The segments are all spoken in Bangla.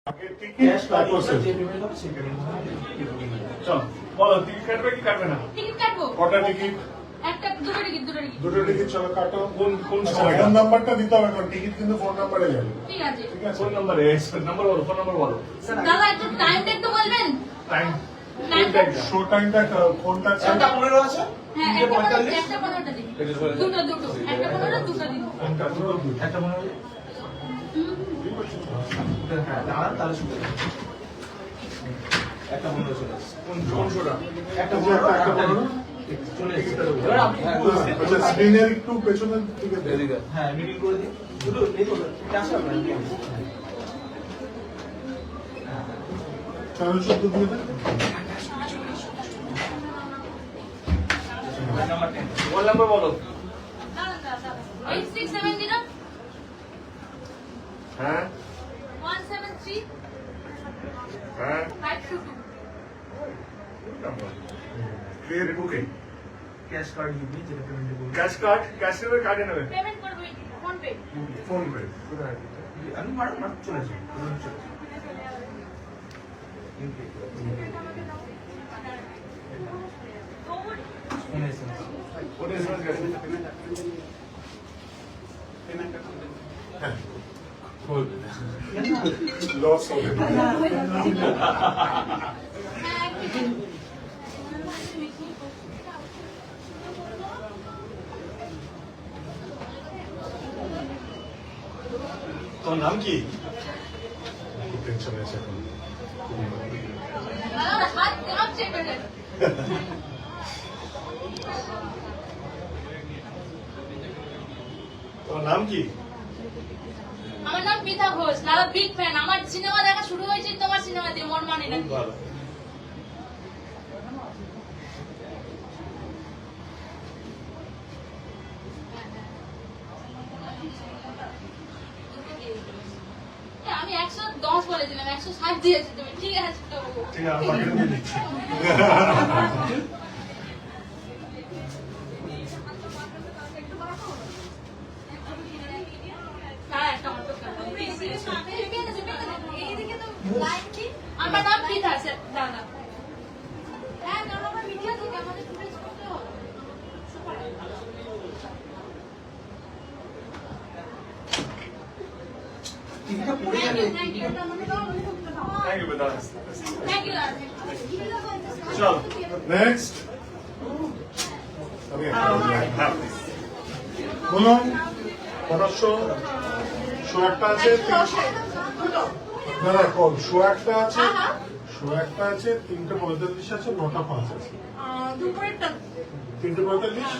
বলো টিকিট কাটবে কি কাটবে না? টিকিট কাটবো। কটা টিকিট? একটা দুটো টিকিট দুটো টিকিট চলো কাটো। কোন সময়? ফোন নাম্বারটা দিতে হবে কারণ টিকিট কিন্তু ফোন নাম্বারে যাবে। ঠিক আছে। ঠিক আছে ফোন নাম্বারে নাম্বার বলো, ফোন নাম্বার বলো। দাদা একটু টাইমটা একটু বলবেন? টাইম শো শো টাইমটা কোনটা আছে? 7:15 আছে। হ্যাঁ একটা 15টা দিন। দুটো একটা 15 দুটো দিন। কোনটা? দুটো একটা মনে হয় হ্যাঁ দাঁড়ান তাহলে শুনতে একটা মনে হয় চলে আসছে। কোন শোটা? একটা যে মনে একটা হয় বলো। চলে এসেছে। এবার আপনি আচ্ছা স্ক্রিনের একটু পেছনের দিকে এদিকে হ্যাঁ মিডিল করে দিন দুটো নেই তো ক্যাশ হবে না চ্যানেল শব্দ দিয়ে দেন। নাম্বার 10 মোবাইল নাম্বার বলো। 8670 হ্যাঁ 173 হ্যাঁ 522 ক্লিয়ার বুকিং। ক্যাশ কার্ড দিবি যেটা পেমেন্ট করব ক্যাশ নেবে কার্ডে নেবে? পেমেন্ট করব ফোন পে। ফোন পে কোথায়? আমি মার চলে আসি কোন এসএমএস গেছে? লস হবে। তোর নাম কি? খুব টেনশন আছে এখন। দাদা হাত কাঁপ চেক করে। তোর নাম কি? আমার নাম পিতা ঘোষ। দাদা বিগ ফ্যান। আমার সিনেমা দেখা শুরু হয়েছে তোমার সিনেমা দিয়ে মন মানে না। ভালো আমি 110 বলেছিলাম 160 দিয়েছি তুমি ঠিক আছে তো ঠিক আছে বাকিটা দিয়ে দিচ্ছি। আমার নাম পিতা স্যার দাদা হ্যাঁ দাদা আমার মিডিয়া থেকে আমাদের ফুটেজ করতে হবে টিভিটা পড়ে গেলে thank you thank you Vedha. Thank you চল নেক্সট। আমি হ্যাঁ বলুন কটার শো একটা আছে না না কল শো একটা আছে শো একটা আছে 3:45 আছে 9:05 আছে। দুপুরেরটা 3:45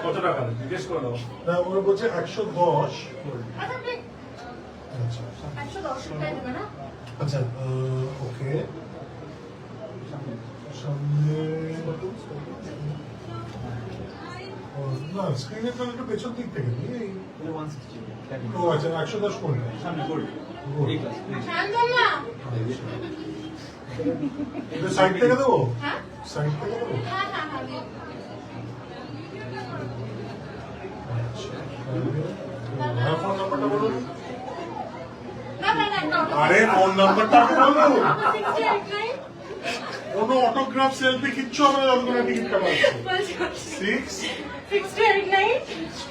কত টাকা জিজ্ঞেস করে দাও না ওরা বলছে 110। আচ্ছা 110 টাকা দেবে না আচ্ছা ওকে সামনে না স্ক্রিনের তাহলে একটু পেছন দিক থেকে দিই। 160 ও আচ্ছা 110 কোনটা? সামনে গোল্ড Gold। এই ক্লাস শান্তনা এটা সাইড থেকে দেবো? হ্যাঁ সাইড থেকে দেবো? হ্যাঁ হ্যাঁ হ্যাঁ আচ্ছা ফোন নাম্বারটা বলুন। না না না আরে ফোন নাম্বারটা আমি বলবো। 689 কোনো অটোগ্রাফ সেলফি কিচ্ছু হবে না যতক্ষণ না টিকিট কাটা হচ্ছে। 6 6289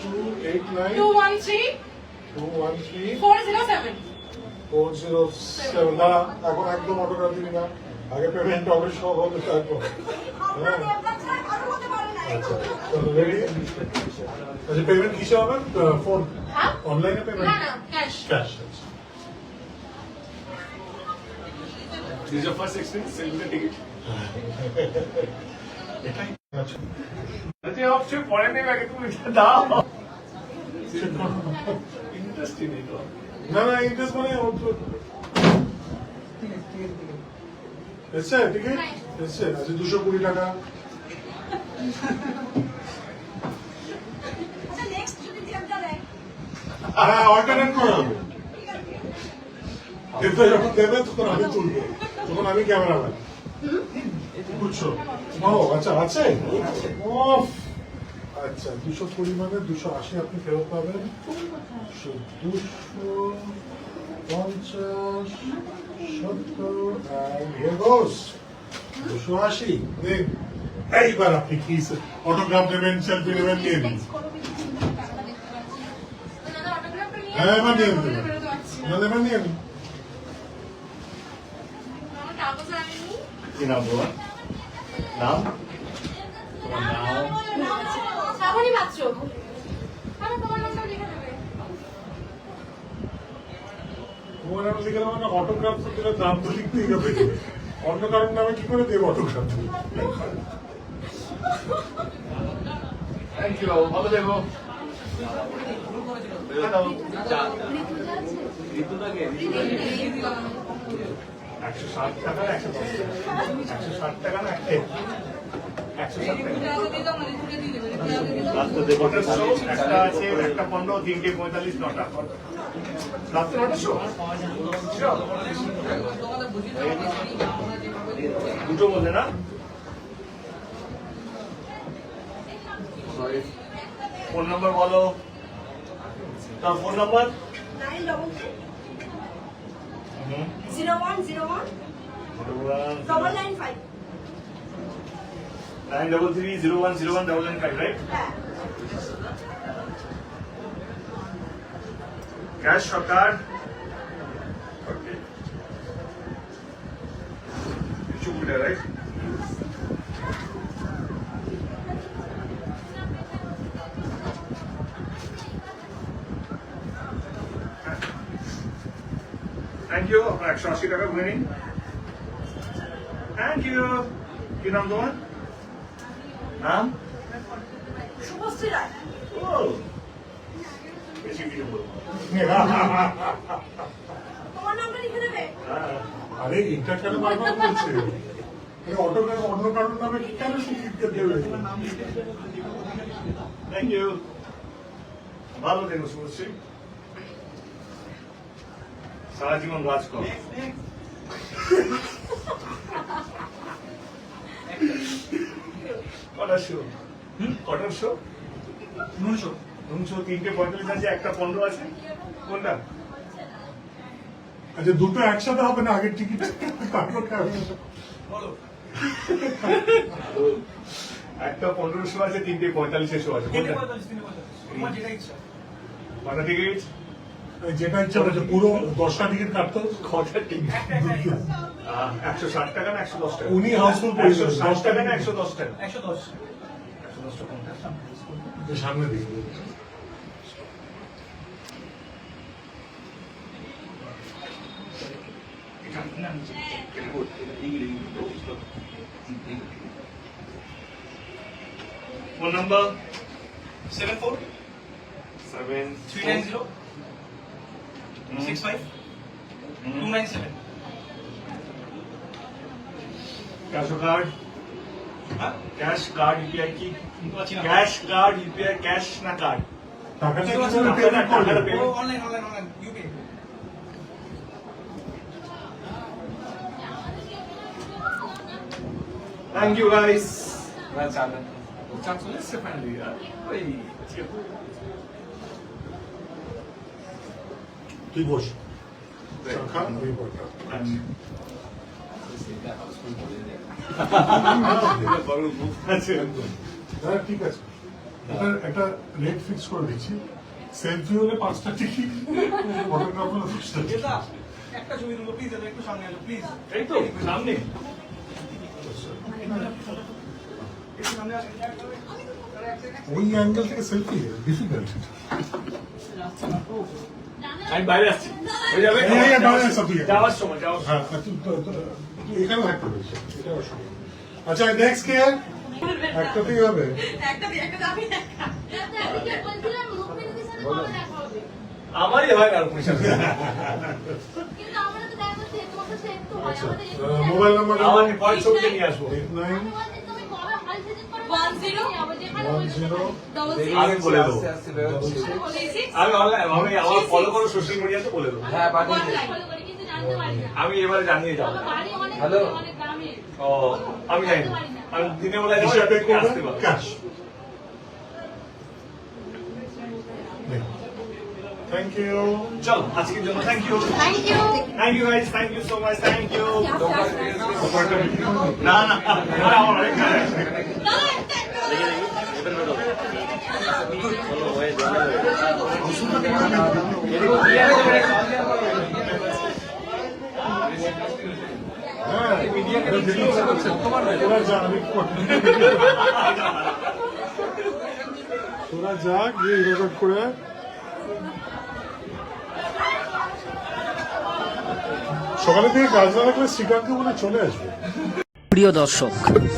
289 213 213 407 407 না এখন একদম অটোগ্রাফ দিবি না আগে পেমেন্ট হবে সব হবে তারপর। হ্যাঁ আচ্ছা চলো রেডি। আচ্ছা পেমেন্ট কিসে হবে? ফোন হ্যাঁ অনলাইনে পেমেন্ট? না না cash cash. This is your first experience selling the ticket? এটাই আচ্ছা আরে অবশ্যই পরে নেবে আগে তুমি এটা দাও চেক করো। ইন্টারেস্টিং এই তো না না ইন্টারেস্ট মানে এসছে টিকিট এসছে আচ্ছা 220 টাকা। হ্যাঁ অল্টারনেট করে হবে। কিন্তু যখন দেবে তখন আমি তুলবো তখন আমি ক্যামেরাম্যান বুঝছো? ও আচ্ছা আছে ও আচ্ছা 220 মানে 280 আপনি ফেরত পাবেন 250 and here goes 280 দিন এইবার আপনি কি অটোগ্রাফ নেবেন সেলফি নেবেন নিয়ে নিন দাদা অটোগ্রাফটা নিয়ে হ্যাঁ এবার নিয়ে নিতে বেরোতে পারছি না। পারেন এবার নিয়ে নিন আমার কাগজ আনেনি। কি নাম তোমার? নাম? তোমার নাম? শ্রাবণী পাত্র। আরে তোমার নামটা লিখে দেবে। তোমার নাম লিখে দেবো না অটোগ্রাফ তো দিলে দাম তো লিখতেই হবে অন্য কারণ নামে কি করে দেবো অটোগ্রাফ Thank you, ভালো থেকো। বেরো দাও। ঋতুটাকে? 160 টাকা না 110 টাকা? 160 টাকা না 160 টাকা? রাস্তা দেবো একটা আছে একটা 15 তিনটে 45 নটা রাস্তা নটা শো দুটো মধ্যে না ফোন নাম্বার বলো তার phone number 933010199, right? Cash or card? Okay. You should be there, right? Thank you. আপনার 180 টাকা গুনে নিন। Thank you. কি নাম তোমার? নাম? শুভশ্রী রায়। ও। বেশি কিছু বলবো না। তোমার নামটা লিখে দেবে? হ্যাঁ। আরে এটা কেন বারবার বলছে অটোগ্রাফ অন্য কারণ নামে কি কেন লিখতে দেবে Thank you. ভালো থেকো শুভশ্রী। সারা জীবন রাজ কর। কটার শো? কটার শো? নুন শো 3:45 আছে একটা 15 আছে কোনটা? আচ্ছা দুটো একসাথে হবে না আগের টিকিট তারপর বলো একটা 15 শো আছে 3:45 শো আছে কোনটা? 3:45 তোমার যেটা ইচ্ছা কটা টিকিট? যেটা ইচ্ছা হচ্ছে পুরো 10টা টিকিট কাটতো কটা টিকিট? 160 টাকা না 110 টাকা? উনি হাউসফুল 160 টাকা না 110 টাকা? 110 110 টাকা কোনটা? সামনে দিকে ফোন নাম্বার 74 7 390 65 297 कैश कार्ड হ্যাঁ कैश कार्ड यूपीआई की শুনতে পাচ্ছি না कैश कार्ड यूपीआई कैश ना कार्ड টাকাটা ঠিক আছে, কিভাবে পেমেন্ট করবে online UP thank you guys না চালান चांस से फाइनली यार ওই তুই বস খা আমি বলটা হ্যাঁ ঠিক আছে এটা একটা রেট ফিক্স করে দিচ্ছি সেলফি হলে 5টা টিকিট ফটোগ্রাফ হলে 10টা টিকিট এটা একটা ছবি তুলো প্লিজ এটা একটু সামনে আসো প্লিজ এই তো সামনে একটু সামনে আসো ওই অ্যাঙ্গেল থেকে সেলফি ডিফিকাল্ট আমি বাইরে আসছি হয়ে যাবে বাইরে আসো তুই। যাওয়ার সময় হ্যাঁ তুই এখানে থাকতে পারিস এটা অসুবিধা আচ্ছা নেক্সট কে একটাতেই হবে একটা দিয়ে একটা দাবি দেখা। আমি কি বলছিলাম মুখবিন্দুদের সাথে কবে দেখা হবে? আমারই হয় আর পয়সা কিন্তু আমরা তো দেখা করছি তোমার সাথে একটু হয় আচ্ছা আমাদের মোবাইল নাম্বার আমার পরের ছবিটা নিয়ে আসবো 89 তুমি কবে হল ভিজিট করবে 10 যেখানে 10 আমি বলে দেবো বলেছি আমি অনলাইন আমি আমার ফলো করো সোশ্যাল মিডিয়াতে বলে দেবো হ্যাঁ পাঠিয়ে দিন ফলো করি কিন্তু জানতে পারি না আমি এবারে জানিয়ে যাবো আমার বাড়ি অনেক হ্যালো। অনেক গ্রামে ও আমি জানি না। আমি দিনের বেলায় যাবো হিসাবে রাত্রে আসতে করবে পারবো ক্যাশ থ্যাংক ইউ। চলো আজকের জন্য thank you thank you thank you guys thank you so much thank you না না আমার অনেক কাজ আছে। হ্যাঁ, তোরা যা, আমি তোরা যা গিয়ে রেকর্ড করে সকালে থেকে কাজ না রাখলে শ্রীকান্ত বলে চলে আসবে। প্রিয় দর্শক,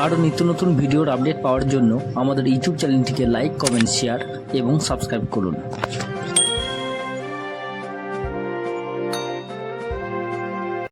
আরও নিত্য নতুন ভিডিওর আপডেট পাওয়ার জন্য আমাদের ইউটিউব চ্যানেলটিকে লাইক, কমেন্ট, শেয়ার এবং সাবস্ক্রাইব করুন।